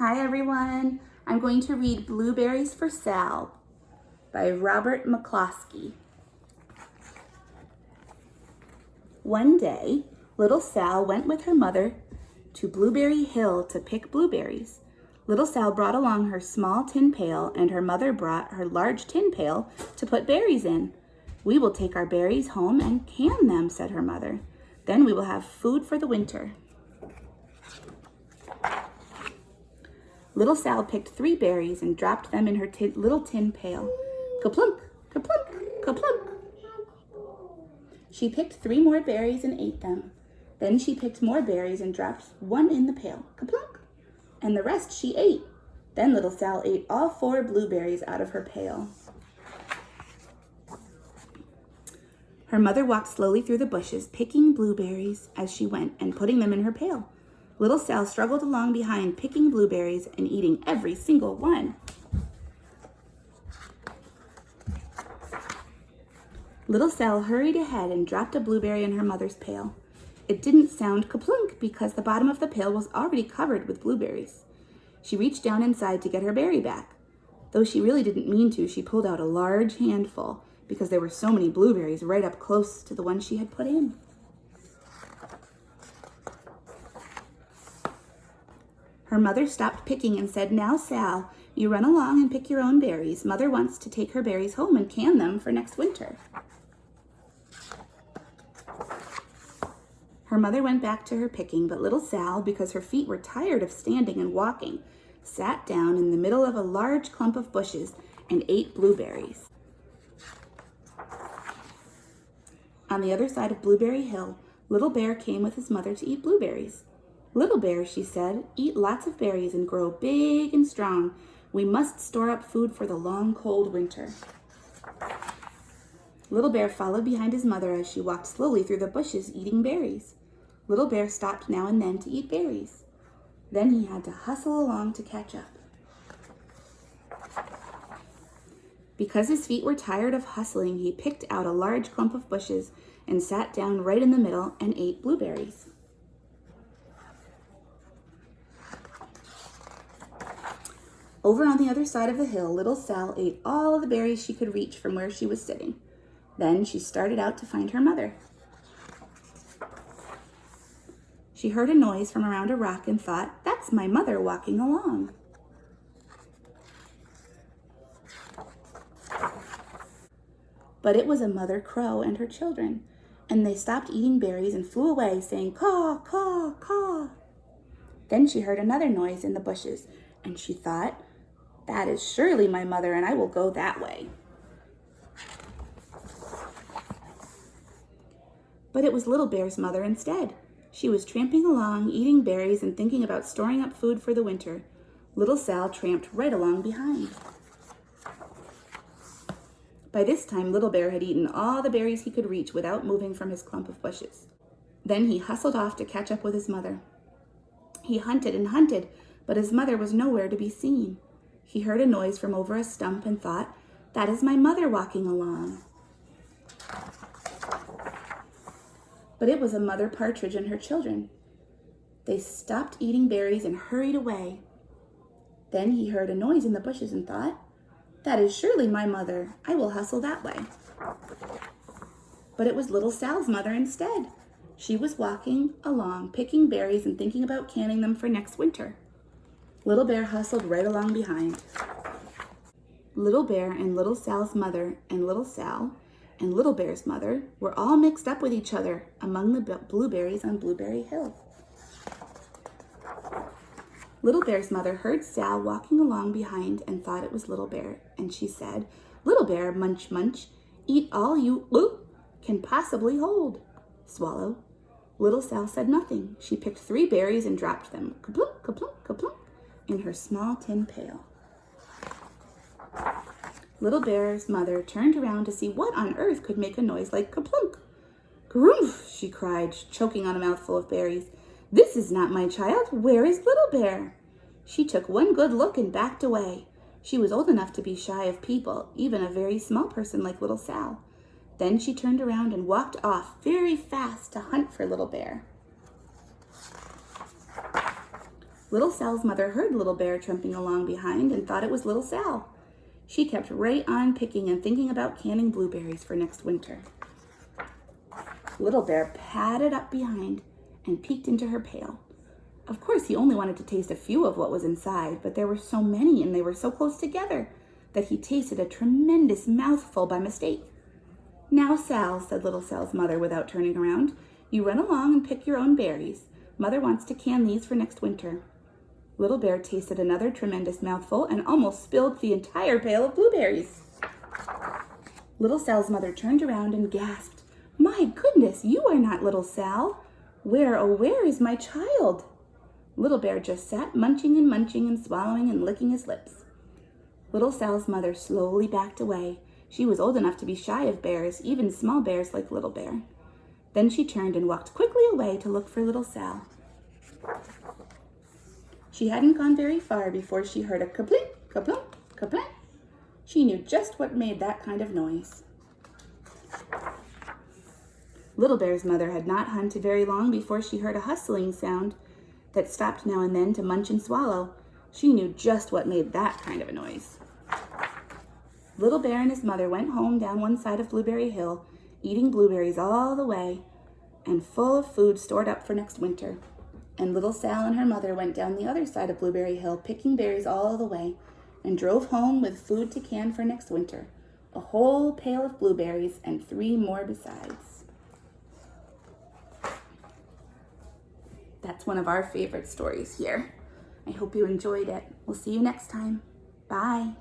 Hi everyone, I'm going to read Blueberries for Sal by Robert McCloskey. One day, little Sal went with her mother to Blueberry Hill to pick blueberries. Little Sal brought along her small tin pail and her mother brought her large tin pail to put berries in. "We will take our berries home and can them," said her mother. "Then we will have food for the winter." Little Sal picked 3 berries and dropped them in her little tin pail. Kaplunk, kaplunk, kaplunk. She picked 3 more berries and ate them. Then she picked more berries and dropped 1 in the pail. Kaplunk. And the rest she ate. Then little Sal ate all 4 blueberries out of her pail. Her mother walked slowly through the bushes, picking blueberries as she went and putting them in her pail. Little Sal struggled along behind, picking blueberries and eating every single one. Little Sal hurried ahead and dropped a blueberry in her mother's pail. It didn't sound kaplunk because the bottom of the pail was already covered with blueberries. She reached down inside to get her berry back. Though she really didn't mean to, she pulled out a large handful because there were so many blueberries right up close to the one she had put in. Her mother stopped picking and said, "Now, Sal, you run along and pick your own berries. Mother wants to take her berries home and can them for next winter." Her mother went back to her picking, but little Sal, because her feet were tired of standing and walking, sat down in the middle of a large clump of bushes and ate blueberries. On the other side of Blueberry Hill, Little Bear came with his mother to eat blueberries. "Little Bear," she said, "eat lots of berries and grow big and strong. We must store up food for the long, cold winter." Little Bear followed behind his mother as she walked slowly through the bushes eating berries. Little Bear stopped now and then to eat berries. Then he had to hustle along to catch up. Because his feet were tired of hustling, he picked out a large clump of bushes and sat down right in the middle and ate blueberries. Over on the other side of the hill, little Sal ate all of the berries she could reach from where she was sitting. Then she started out to find her mother. She heard a noise from around a rock and thought, "That's my mother walking along." But it was a mother crow and her children, and they stopped eating berries and flew away, saying, "Caw, caw, caw." Then she heard another noise in the bushes, and she thought, "That is surely my mother, and I will go that way." But it was Little Bear's mother instead. She was tramping along, eating berries and thinking about storing up food for the winter. Little Sal tramped right along behind. By this time, Little Bear had eaten all the berries he could reach without moving from his clump of bushes. Then he hustled off to catch up with his mother. He hunted and hunted, but his mother was nowhere to be seen. He heard a noise from over a stump and thought, "That is my mother walking along." But it was a mother partridge and her children. They stopped eating berries and hurried away. Then he heard a noise in the bushes and thought, "That is surely my mother. I will hustle that way." But it was little Sal's mother instead. She was walking along, picking berries and thinking about canning them for next winter. Little Bear hustled right along behind. Little Bear and little Sal's mother and little Sal and Little Bear's mother were all mixed up with each other among the blueberries on Blueberry Hill. Little Bear's mother heard Sal walking along behind and thought it was Little Bear, and she said, "Little Bear, munch, munch, eat all you can possibly hold." Swallow. Little Sal said nothing. She picked 3 berries and dropped them, kaplunk, kaplunk, kaplunk, in her small tin pail. Little Bear's mother turned around to see what on earth could make a noise like kaplunk. "Grumph," she cried, choking on a mouthful of berries. "This is not my child. Where is Little Bear?" She took one good look and backed away. She was old enough to be shy of people, even a very small person like little Sal. Then she turned around and walked off very fast to hunt for Little Bear. Little Sal's mother heard Little Bear tramping along behind and thought it was Little Sal. She kept right on picking and thinking about canning blueberries for next winter. Little Bear padded up behind and peeked into her pail. Of course, he only wanted to taste a few of what was inside, but there were so many and they were so close together that he tasted a tremendous mouthful by mistake. "Now, Sal," said Little Sal's mother without turning around, "you run along and pick your own berries. Mother wants to can these for next winter." Little Bear tasted another tremendous mouthful and almost spilled the entire pail of blueberries. Little Sal's mother turned around and gasped, "My goodness, you are not Little Sal. Where, oh where is my child?" Little Bear just sat munching and swallowing and licking his lips. Little Sal's mother slowly backed away. She was old enough to be shy of bears, even small bears like Little Bear. Then she turned and walked quickly away to look for Little Sal. She hadn't gone very far before she heard a ka-plink, ka-plunk, ka-plunk. She knew just what made that kind of noise. Little Bear's mother had not hunted very long before she heard a hustling sound that stopped now and then to munch and swallow. She knew just what made that kind of a noise. Little Bear and his mother went home down one side of Blueberry Hill, eating blueberries all the way and full of food stored up for next winter. And Little Sal and her mother went down the other side of Blueberry Hill, picking berries all the way, and drove home with food to can for next winter. A whole pail of blueberries and 3 more besides. That's one of our favorite stories here. I hope you enjoyed it. We'll see you next time. Bye.